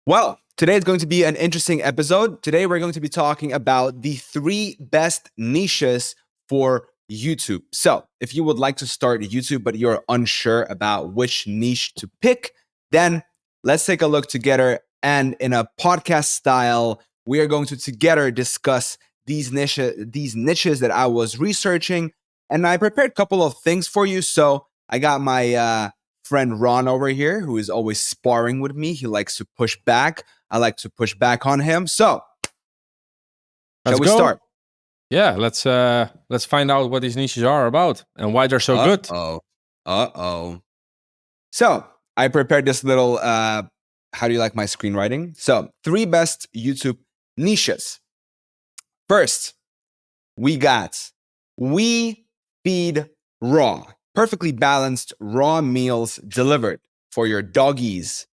Well, today is going to be an interesting episode. Today, we're going to be talking about the 3 best niches for YouTube. So, if you would like to start YouTube, but you're unsure about which niche to pick, then let's take a look together. And in a podcast style, we are going to together discuss these niches that I was researching. And I prepared a couple of things for you. So, I got my friend Ron over here, who is always sparring with me. He likes to push back. I like to push back on him. So, shall Let's we go. start? Yeah, let's find out what these niches are about and why they're so good. Uh-oh. So, I prepared this little how do you like my screenwriting? So, 3 best YouTube niches. First, we got We Feed Raw. Perfectly balanced raw meals delivered for your doggies.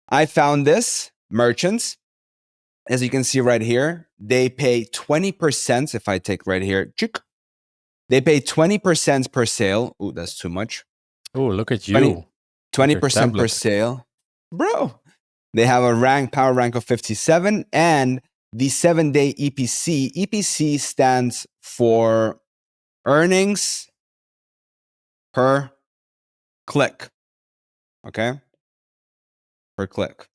I found this merchants, as you can see right here, they pay 20%. If I take right here, they pay 20% per sale. Ooh, that's too much. Oh, look at you. 20% per sale. Bro, they have a power rank of 57 and the 7-day EPC. EPC stands for earnings per click. Okay? Per click.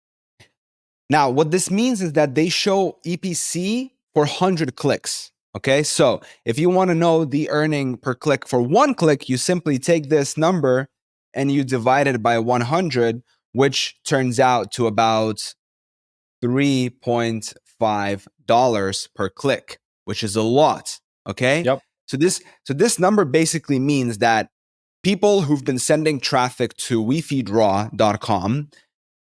Now, what this means is that they show EPC for 100 clicks. Okay, so if you want to know the earning per click for 1 click, you simply take this number and you divide it by 100, which turns out to about $3.5 per click, which is a lot. Okay. Yep. So this number basically means that people who've been sending traffic to wefeedraw.com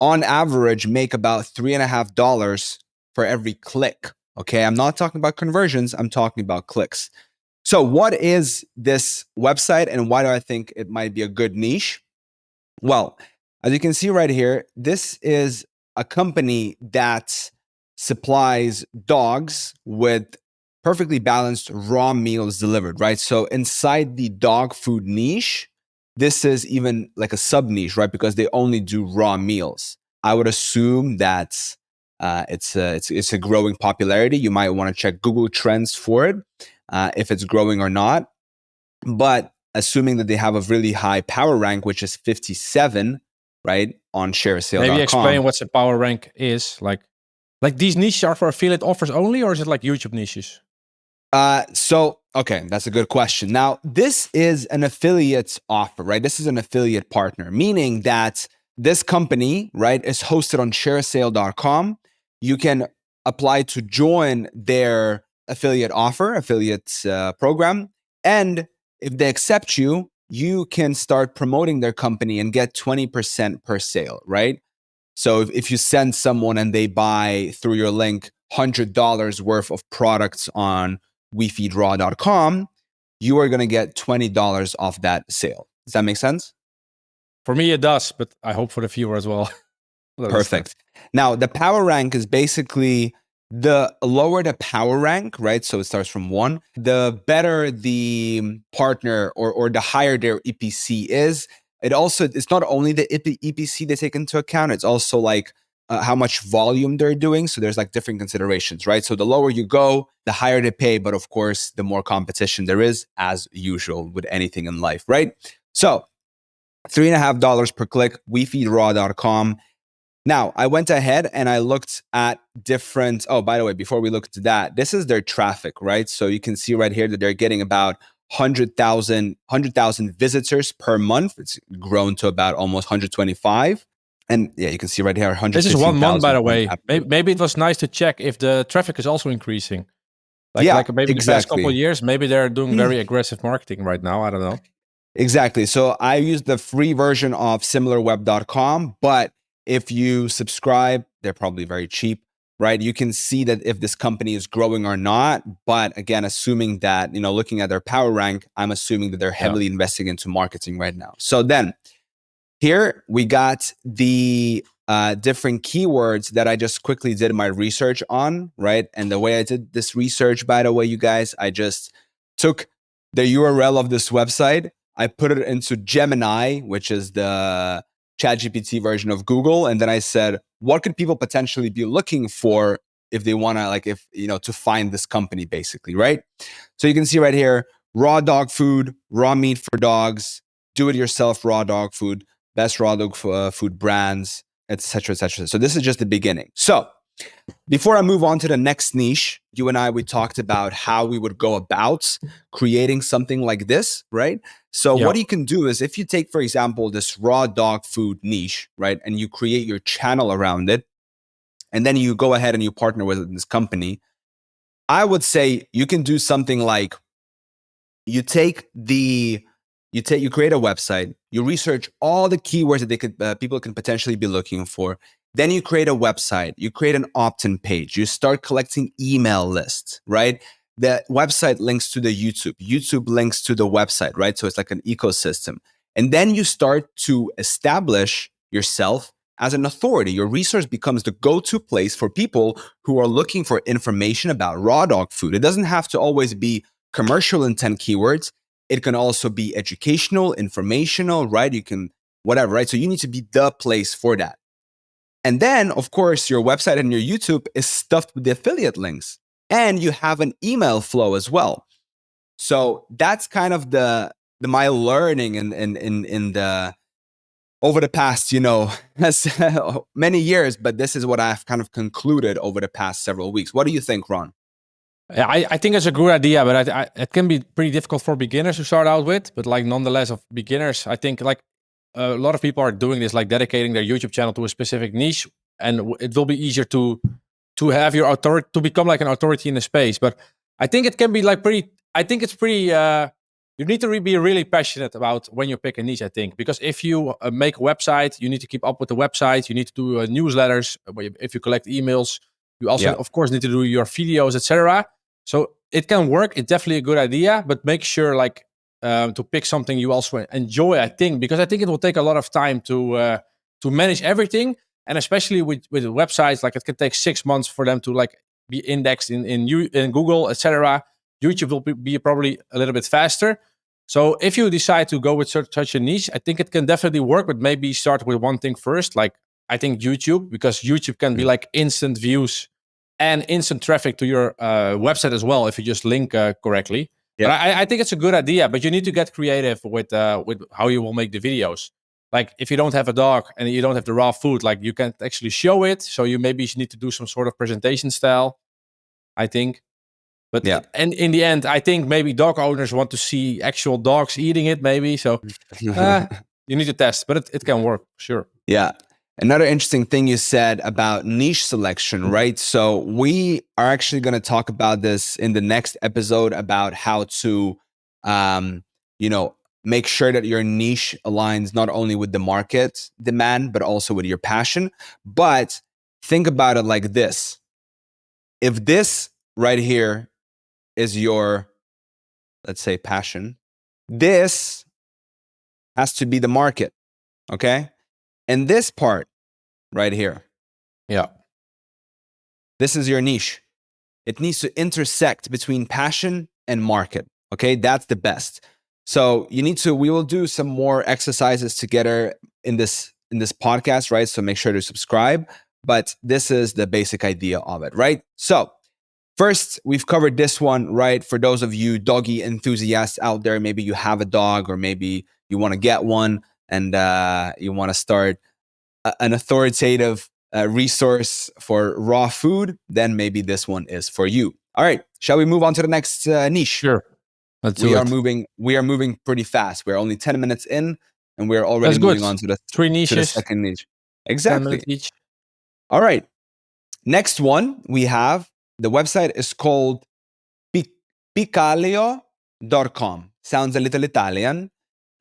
on average make about $3.50 for every click. Okay. I'm not talking about conversions. I'm talking about clicks. So what is this website and why do I think it might be a good niche? Well, as you can see right here, this is a company that supplies dogs with perfectly balanced raw meals delivered, right? So inside the dog food niche, this is even like a sub niche, right? Because they only do raw meals. I would assume that it's a growing popularity. You might want to check Google Trends for it, if it's growing or not. But assuming that they have a really high power rank, which is 57, right, on sharesale.com. Maybe explain what the power rank is. Like these niches are for affiliate offers only, or is it like YouTube niches? Okay, that's a good question. Now, this is an affiliate offer, right? This is an affiliate partner, meaning that this company, right, is hosted on sharesale.com. You can apply to join their affiliate program. And if they accept you, you can start promoting their company and get 20% per sale, right? So if you send someone and they buy through your link $100 worth of products on wefeedraw.com, you are going to get $20 off that sale. Does that make sense? For me, it does, but I hope for the viewer as well. Perfect. Now, the power rank is basically the lower the power rank, right? So it starts from 1, the better the partner or the higher their EPC is. It's not only the EPC they take into account, it's also like how much volume they're doing. So there's like different considerations, right? So the lower you go, the higher they pay, but of course, the more competition there is, as usual with anything in life, right? So $3.50 per click, wefeedraw.com. Now, I went ahead and I looked at different. Oh, by the way, before we look to that, this is their traffic, right? So you can see right here that they're getting about 100,000 visitors per month. It's grown to about almost 125. And yeah, you can see right here, 100. This is 1 month, by the way. Maybe it was nice to check if the traffic is also increasing. Like maybe the past couple of years, maybe they're doing very aggressive marketing right now. I don't know. Exactly. So I use the free version of similarweb.com, but if you subscribe, they're probably very cheap, right? You can see that if this company is growing or not. But again, assuming that, looking at their power rank, I'm assuming that they're heavily investing into marketing right now. So then here we got the different keywords that I just quickly did my research on, right? And the way I did this research, by the way, you guys, I just took the URL of this website. I put it into Gemini, which is the ChatGPT version of Google, and then I said, what could people potentially be looking for if they want to, like, if, you know, to find this company, basically, right? So you can see right here, raw dog food, raw meat for dogs, do-it-yourself raw dog food, best raw dog food brands, etc., etc. So this is just the beginning. So before I move on to the next niche, you and I, we talked about how we would go about creating something like this, right? So what you can do is, if you take, for example, this raw dog food niche, right, and you create your channel around it, and then you go ahead and you partner with this company, I would say you can do something like, you create a website, you research all the keywords that people can potentially be looking for. Then you create a website, you create an opt-in page, you start collecting email lists, right? The website links to the YouTube links to the website, right? So it's like an ecosystem. And then you start to establish yourself as an authority. Your resource becomes the go-to place for people who are looking for information about raw dog food. It doesn't have to always be commercial intent keywords. It can also be educational, informational, right? You can, whatever, right? So you need to be the place for that. And then, of course, your website and your YouTube is stuffed with the affiliate links, and you have an email flow as well. So that's kind of my learning in the over the past, many years. But this is what I've kind of concluded over the past several weeks. What do you think, Ron? I think it's a good idea, but it can be pretty difficult for beginners to start out with. But like, nonetheless, of beginners, I think like a lot of people are doing this, like dedicating their YouTube channel to a specific niche, and it will be easier to have your authority, to become like an authority in the space. But I think it can be like I think it's pretty. You need to be really passionate about when you pick a niche, I think, because if you make a website, you need to keep up with the website. You need to do newsletters. If you collect emails, you also, of course, need to do your videos, etc. So it can work. It's definitely a good idea, but make sure like to pick something you also enjoy, I think, because I think it will take a lot of time to manage everything. And especially with websites, like it can take 6 months for them to like be indexed in Google, etc. YouTube will be probably a little bit faster. So if you decide to go with such a niche, I think it can definitely work, but maybe start with one thing first. Like I think YouTube, because YouTube can be like instant views and instant traffic to your website as well if you just link correctly. Yeah. But I think it's a good idea, but you need to get creative with how you will make the videos. Like if you don't have a dog and you don't have the raw food, like you can't actually show it. So you maybe need to do some sort of presentation style, I think. But and in the end, I think maybe dog owners want to see actual dogs eating it, maybe. So you need to test, but it can work, sure. Yeah. Another interesting thing you said about niche selection, right? So we are actually going to talk about this in the next episode, about how to, make sure that your niche aligns not only with the market demand, but also with your passion. But think about it like this. If this right here is your, let's say, passion, this has to be the market, okay? And this part right here, this is your niche. It needs to intersect between passion and market, okay? That's the best. So we will do some more exercises together in this podcast, right? So make sure to subscribe. But this is the basic idea of it, right? So first, we've covered this one, right? For those of you doggy enthusiasts out there, maybe you have a dog, or maybe you want to get one, and you want to start an authoritative resource for raw food, then maybe this one is for you. All right, shall we move on to the next niche? Sure. We are moving pretty fast. We're only 10 minutes in, and we're already moving on to the 3 niches, to the second niche. Exactly. Each. All right. Next one we have, the website is called picalio.com. Sounds a little Italian.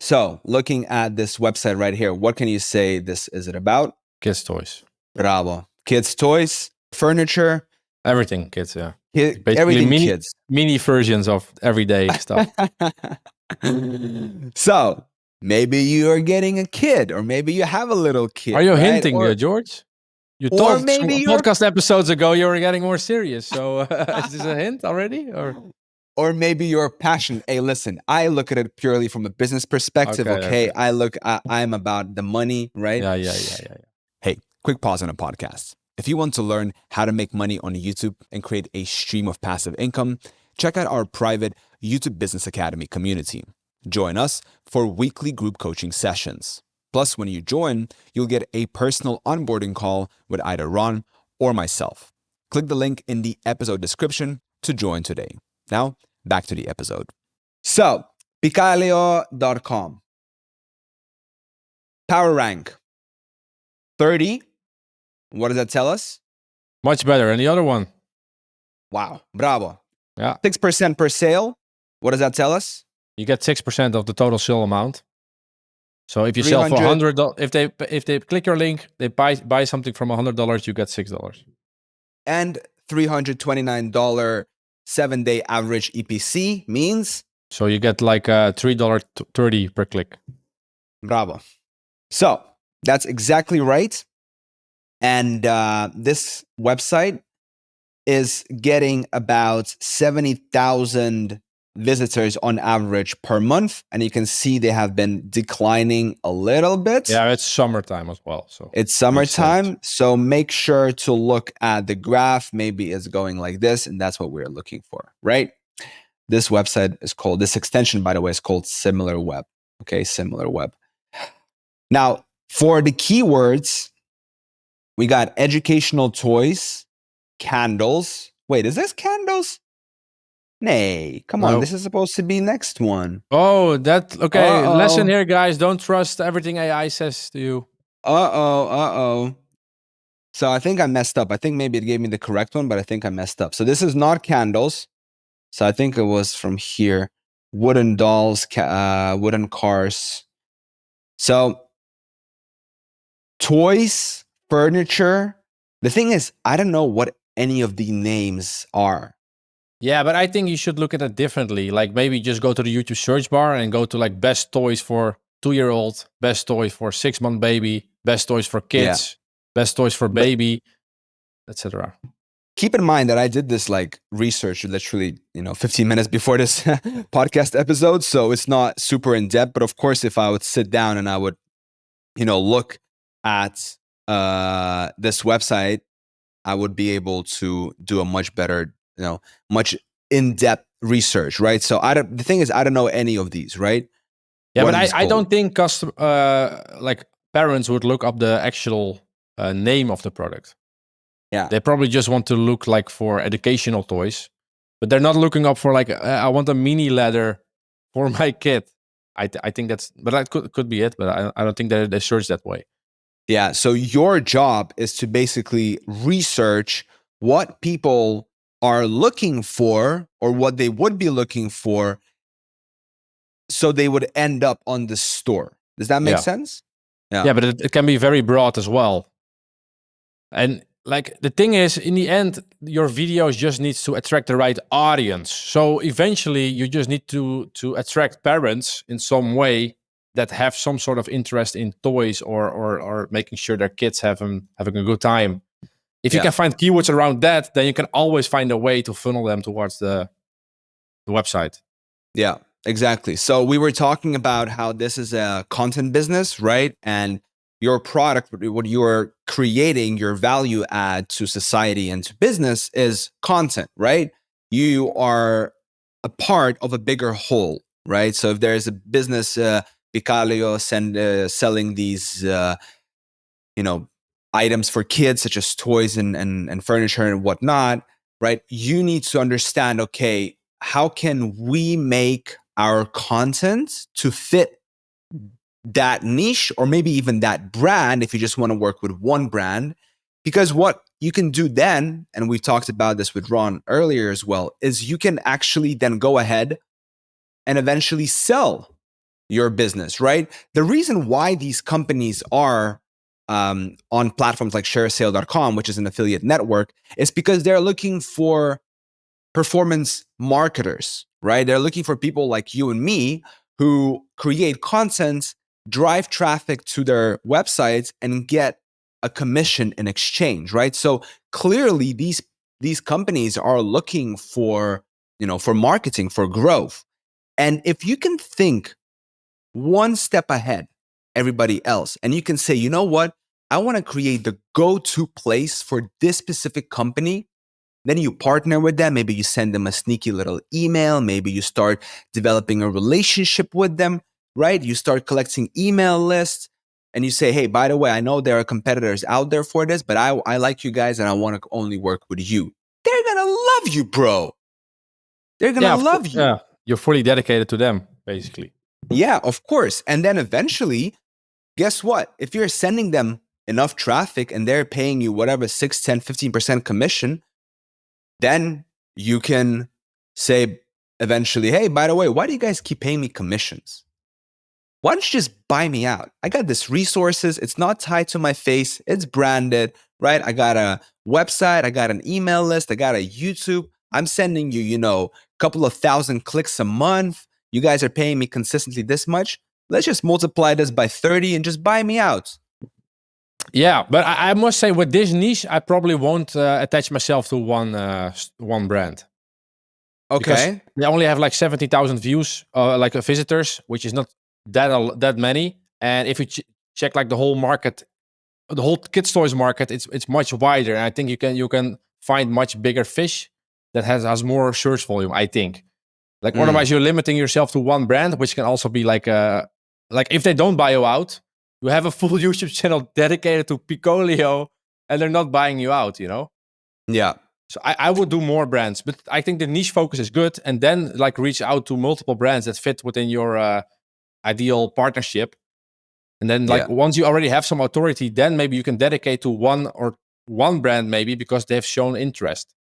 So looking at this website right here, what can you say this is it about? Kids' toys. Bravo. Kids' toys, furniture. Everything kids, yeah. Everything kids. Mini versions of everyday stuff. So maybe you are getting a kid, or maybe you have a little kid. Are you hinting, George? You thought some podcast episodes ago you were getting more serious. So is this a hint already? or maybe your passion. Hey, listen, I look at it purely from a business perspective. Okay. I'm about the money, right? Yeah. Hey, quick pause on a podcast. If you want to learn how to make money on YouTube and create a stream of passive income, check out our private YouTube Business Academy community. Join us for weekly group coaching sessions. Plus, when you join, you'll get a personal onboarding call with either Ron or myself. Click the link in the episode description to join today. Now, back to the episode. So, Picalio.com. Power rank 30. What does that tell us? Much better than the other one. Wow, bravo. Yeah. 6% per sale. What does that tell us? You get 6% of the total sale amount. So if you sell for $100, if they click your link, they buy something from $100, you get $6. And $329 7-day average EPC means? So you get like $3.30 per click. Bravo. So that's exactly right. And this website is getting about 70,000 visitors on average per month. And you can see they have been declining a little bit. Yeah, it's summertime as well. So it's summertime. So make sure to look at the graph. Maybe it's going like this, and that's what we're looking for, right? This website is called, this extension, by the way, is called SimilarWeb. Okay, SimilarWeb. Now, for the keywords, we got educational toys, candles. Wait, is this candles? Nay, come on. This is supposed to be next one. Oh, okay. Lesson here, guys. Don't trust everything AI says to you. So I think I messed up. I think maybe it gave me the correct one, but I think I messed up. So this is not candles. So I think it was from here. Wooden dolls, wooden cars. So toys, furniture. The thing is, I don't know what any of the names are. Yeah, but I think you should look at it differently. Like maybe just go to the YouTube search bar and go to like best toys for 2-year-old, best toys for 6-month baby, best toys for kids, best toys for baby, etc. Keep in mind that I did this like research literally, 15 minutes before this podcast episode. So it's not super in depth. But of course, if I would sit down and I would, look at this website, I would be able to do a much better, much in-depth research, right? So the thing is, I don't know any of these, right? Yeah, but I don't think like parents would look up the actual name of the product. Yeah, they probably just want to look like for educational toys, but they're not looking up for like I want a mini ladder for my kid. I think that's, but that could be it. But I don't think they search that way. Yeah. So your job is to basically research what people are looking for or what they would be looking for, so they would end up on the store. Does that make sense? Yeah, but it can be very broad as well. And like the thing is, in the end, your videos just needs to attract the right audience. So eventually, you just need to attract parents in some way that have some sort of interest in toys or making sure their kids having a good time. If you can find keywords around that, then you can always find a way to funnel them towards the website. Yeah, exactly. So we were talking about how this is a content business, right? And your product, what you are creating, your value add to society and to business is content, right? You are a part of a bigger whole, right? So if there's a business, Picalio selling these, items for kids such as toys and furniture and whatnot, right? You need to understand, okay, how can we make our content to fit that niche or maybe even that brand if you just want to work with one brand? Because what you can do then, and we've talked about this with Ron earlier as well, is you can actually then go ahead and eventually sell your business, right? The reason why these companies are on platforms like sharesale.com, which is an affiliate network, is because they're looking for performance marketers, right? They're looking for people like you and me who create content, drive traffic to their websites, and get a commission in exchange, right? So clearly, these companies are looking for for marketing, for growth. And if you can think one step ahead everybody else, and you can say, you know what, I want to create the go-to place for this specific company. Then you partner with them. Maybe you send them a sneaky little email. Maybe you start developing a relationship with them, right? You start collecting email lists and you say, hey, by the way, I know there are competitors out there for this, but I like you guys and I want to only work with you. They're going to love you, bro. They're going to love you. Yeah, you're fully dedicated to them, basically. Yeah, of course. And then eventually, guess what? If you're sending them enough traffic and they're paying you whatever 6, 10, 15% commission, then you can say eventually, hey, by the way, why do you guys keep paying me commissions? Why don't you just buy me out? I got this resources. It's not tied to my face. It's branded, right? I got a website. I got an email list. I got a YouTube. I'm sending you, a couple of thousand clicks a month. You guys are paying me consistently this much. Let's just multiply this by 30 and just buy me out. Yeah, but I must say with this niche, I probably won't attach myself to one brand. Okay. Because they only have like 70,000 views, like visitors, which is not that many. And if you check like the whole market, the whole kids toys market, it's much wider. And I think you can find much bigger fish that has more search volume. I think, like otherwise you're limiting yourself to one brand, which can also be like if they don't buy you out, you have a full YouTube channel dedicated to Picolio, and they're not buying you out. Yeah. So I would do more brands, but I think the niche focus is good, and then like reach out to multiple brands that fit within your ideal partnership. And then like once you already have some authority, then maybe you can dedicate to one brand, maybe because they've shown interest.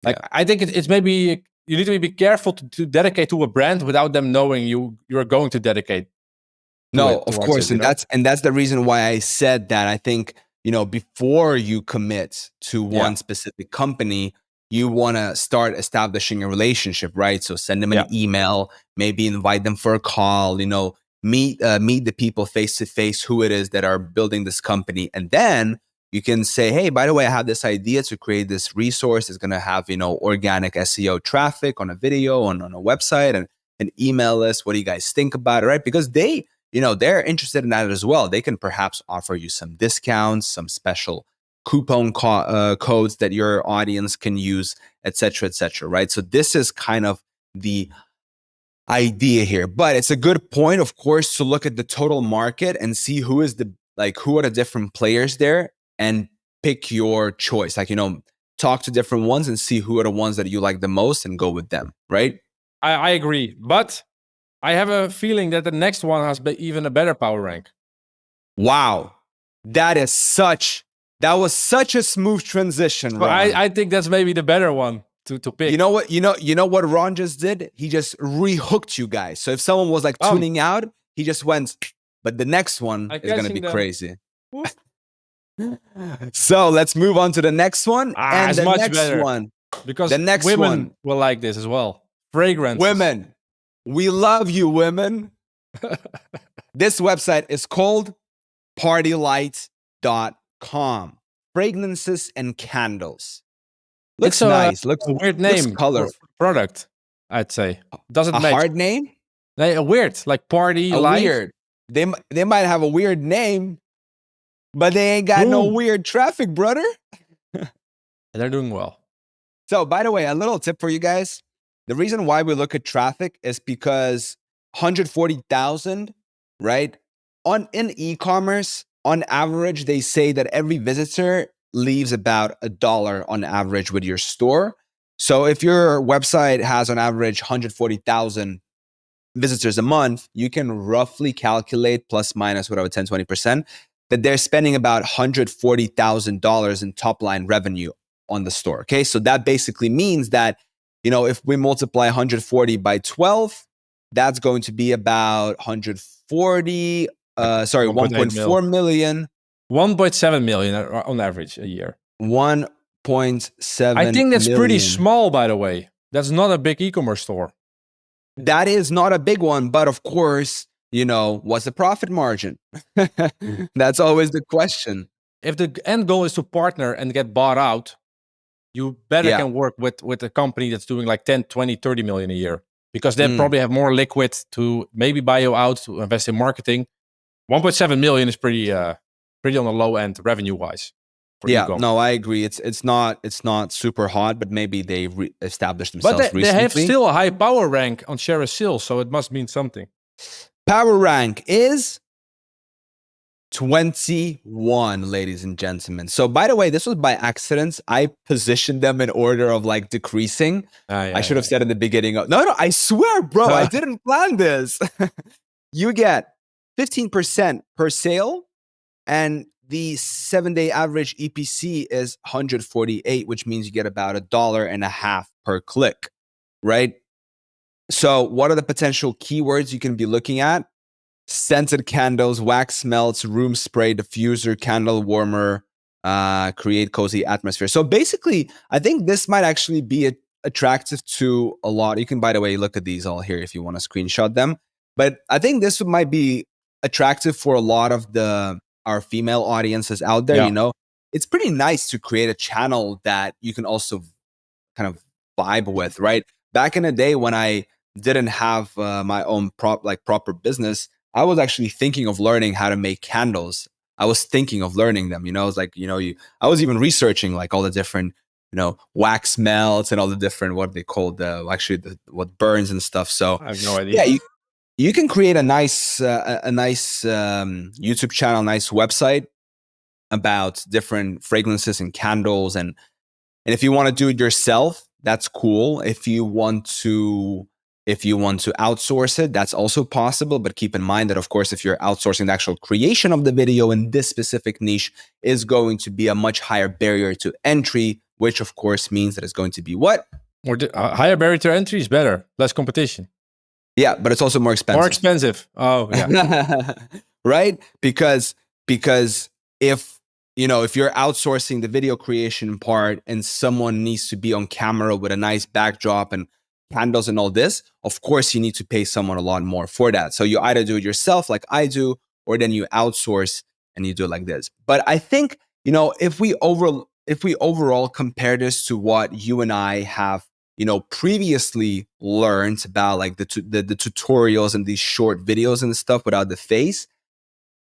Like I think it's maybe you need to be careful to dedicate to a brand without them knowing you're going to dedicate. No, of course, and that's the reason why I said that. I think before you commit to one specific company, you want to start establishing a relationship, right? So send them an email, maybe invite them for a call. Meet the people face to face who it is that are building this company, and then you can say, hey, by the way, I have this idea to create this resource. It's going to have organic SEO traffic on a video, on a website, and an email list. What do you guys think about it, right? Because they're interested in that as well. They can perhaps offer you some discounts, some special coupon codes that your audience can use, et cetera, right? So this is kind of the idea here. But it's a good point, of course, to look at the total market and see who are the different players there and pick your choice. Talk to different ones and see who are the ones that you like the most and go with them, right? I agree. But I have a feeling that the next one has even a better power rank. Wow. That was such a smooth transition, Ron. I think that's maybe the better one to pick. You know what Ron just did? He just rehooked you guys. So if someone was like tuning out, he just went, but the next one is going to be crazy. So let's move on to the next one. And the next better. One. Because the next women will like this as well. Fragrances. Women. We love you, women. This website is called partylight.com. Fragrances and candles. Looks nice. Looks a weird name. Looks colorful. Product, I'd say. Doesn't make hard name? A weird, like party light. Weird. They might have a weird name, but they ain't got no weird traffic, brother. They're doing well. So, by the way, a little tip for you guys. The reason why we look at traffic is because 140,000, right? In e-commerce, on average, they say that every visitor leaves about $1 on average with your store. So if your website has on average 140,000 visitors a month, you can roughly calculate plus minus whatever 10, 20% that they're spending about $140,000 in top line revenue on the store. Okay. So that basically means that, if we multiply 140 by 12, that's going to be about 1.4 million. 1.7 million on average a year. 1.7 I think that's million. Pretty small, by the way. That's not a big e-commerce store. That is not a big one, but of course, what's the profit margin? That's always the question. If the end goal is to partner and get bought out, you better Yeah. can work with a company that's doing like 10, 20, 30 million a year, because they Mm. probably have more liquid to maybe buy you out to invest in marketing. 1.7 million is pretty on the low end revenue wise for Yeah, ecom. no, I agree. It's not super hot, but maybe they established But themselves they have recently. still a high power rank on share of sales, so it must mean something. Power rank is 21, ladies and gentlemen. So, by the way, this was by accident. I positioned them in order of like decreasing. I should have said in the beginning. No, I swear, bro, I didn't plan this. You get 15% per sale, and the 7-day average EPC is 148, which means you get about $1.50 per click, right? So, what are the potential keywords you can be looking at? Scented candles, wax melts, room spray, diffuser, candle warmer, create cozy atmosphere. So basically, I think this might actually be attractive to a lot. You can, by the way, look at these all here if you want to screenshot them. But I think this might be attractive for a lot of our female audiences out there. Yeah. You know, it's pretty nice to create a channel that you can also kind of vibe with, right? Back in the day when I didn't have my own proper business, I was actually thinking of learning how to make candles. I was thinking of learning them. You know, it's like, you know, I was even researching like all the different, you know, wax melts and all the different what they call what burns and stuff. So I have no idea. yeah, you can create a nice YouTube channel, nice website about different fragrances and candles, and if you want to do it yourself, that's cool. If you want to outsource it, that's also possible. But keep in mind that, of course, if you're outsourcing the actual creation of the video in this specific niche, is going to be a much higher barrier to entry, which of course means that it's going to be what? Or higher barrier to entry is better, less competition. Yeah, but it's also more expensive. More expensive. Oh yeah. Right? Because if if you're outsourcing the video creation part and someone needs to be on camera with a nice backdrop and candles and all this, of course you need to pay someone a lot more for that. So you either do it yourself like I do, or then you outsource and you do it like this. But I think, if we overall compare this to what you and I have previously learned about, like the tutorials and these short videos and stuff without the face,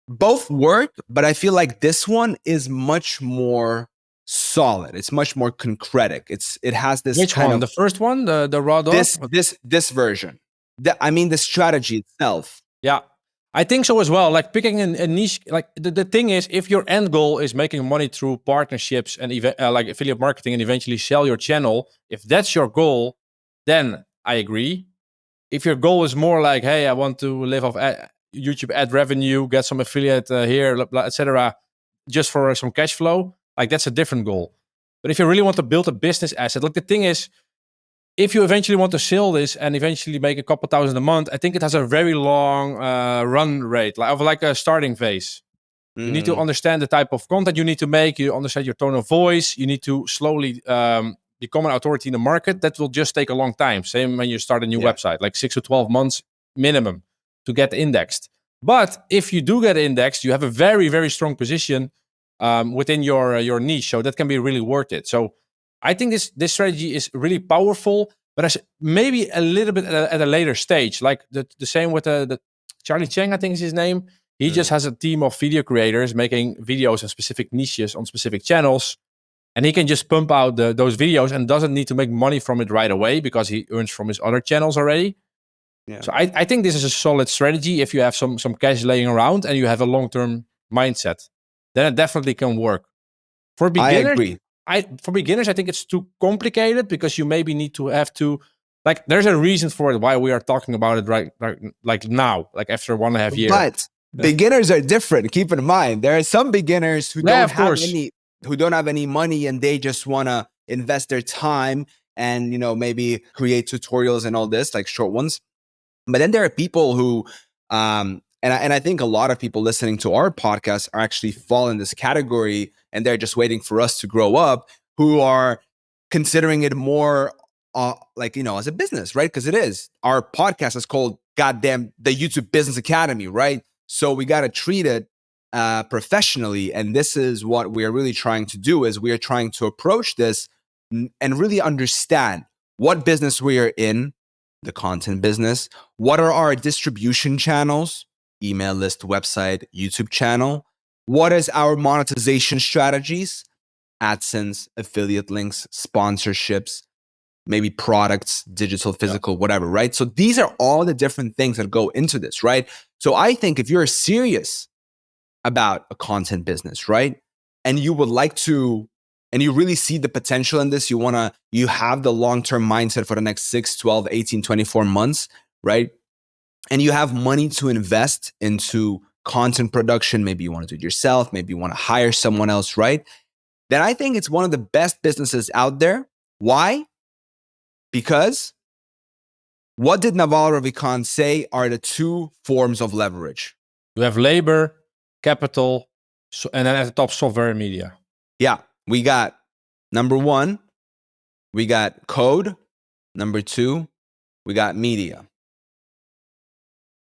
both work, but I feel like this one is much more solid. It's much more concretic. It has this Which kind one? of The first one, the raw dog? this version. The strategy itself. Yeah, I think so as well. Like picking a niche, like the thing is, if your end goal is making money through partnerships and like affiliate marketing and eventually sell your channel, if that's your goal, then I agree. If your goal is more like, hey, I want to live off YouTube ad revenue, get some affiliate here, etc., just for some cash flow, like that's a different goal. But if you really want to build a business asset, like the thing is, if you eventually want to sell this and eventually make a couple thousand a month, I think it has a very long run rate, like a starting phase. You need to understand the type of content you need to make. You understand your tone of voice. You need to slowly become an authority in the market. That will just take a long time. Same when you start a new website, like 6 to 12 months minimum to get indexed. But if you do get indexed, you have a very, very strong position within your niche. So that can be really worth it. So I think this strategy is really powerful, but maybe a little bit at a later stage. Like the same with the Charlie Chang, I think is his name. He just has a team of video creators making videos in specific niches on specific channels. And he can just pump out those videos and doesn't need to make money from it right away because he earns from his other channels already. Yeah. So I think this is a solid strategy if you have some cash laying around and you have a long-term mindset. Then it definitely can work. For beginners, I agree. I think it's too complicated because you maybe need to have to, like, there's a reason for it why we are talking about it right like now, like after 1.5 years. But beginners are different. Keep in mind, there are some beginners who don't have any money and they just want to invest their time and maybe create tutorials and all this, like short ones. But then there are people who and I think a lot of people listening to our podcast are actually fall in this category, and they're just waiting for us to grow up, who are considering it more as a business, right? Because it is. Our podcast is called goddamn the YouTube Business Academy, right? So we got to treat it professionally, and this is what we're really trying to do. Is we are trying to approach this and really understand what business we are in, the content business, what are our distribution channels, email list, website, YouTube channel, what is our monetization strategies, AdSense, affiliate links, sponsorships, maybe products, digital, physical, whatever, right? So these are all the different things that go into this, right? So I think if you're serious about a content business, right? And you would like to, and you really see the potential in this, you have the long-term mindset for the next 6, 12, 18, 24 months, right? And you have money to invest into content production, maybe you want to do it yourself, maybe you want to hire someone else, right? Then I think it's one of the best businesses out there. Why? Because what did Naval Ravikant say are the two forms of leverage? You have labor, capital, and then at the top, software and media. Yeah, we got number one, we got code. Number two, we got media.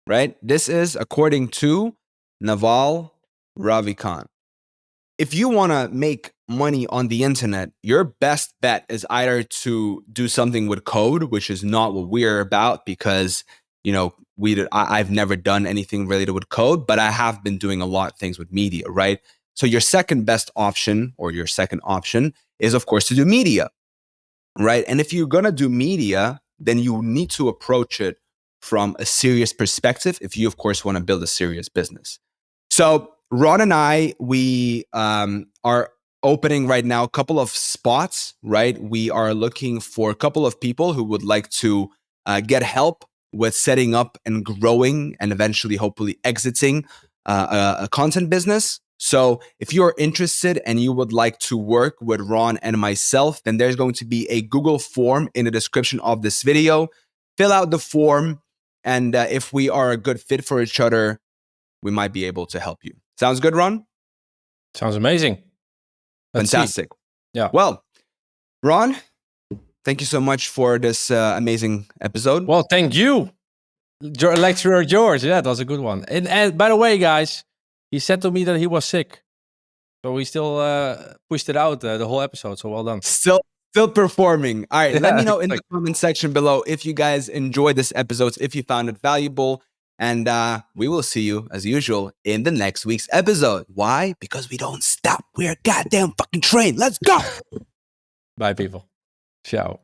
Right? This is according to Naval Ravikant. If you want to make money on the internet, your best bet is either to do something with code, which is not what we're about because, I've never done anything related with code, but I have been doing a lot of things with media, right? So your second best option or your second option is, of course, to do media, right? And if you're going to do media, then you need to approach it from a serious perspective if you, of course, want to build a serious business. So Ron and I, we are opening right now a couple of spots, right? We are looking for a couple of people who would like to get help with setting up and growing and eventually, hopefully, exiting a content business. So if you're interested and you would like to work with Ron and myself, then there's going to be a Google form in the description of this video. Fill out the form. And if we are a good fit for each other, we might be able to help you. Sounds good, Ron? Sounds amazing. Let's Fantastic. See. Yeah. Well, Ron, thank you so much for this amazing episode. Well, thank you. Lecturer George. Yeah, that was a good one. And by the way, guys, he said to me that he was sick. So we still pushed it out the whole episode. So well done. Still performing. All right. Let me know in the comment section below if you guys enjoyed this episode, if you found it valuable. And we will see you, as usual, in the next week's episode. Why? Because we don't stop. We're a goddamn fucking train. Let's go. Bye, people. Ciao.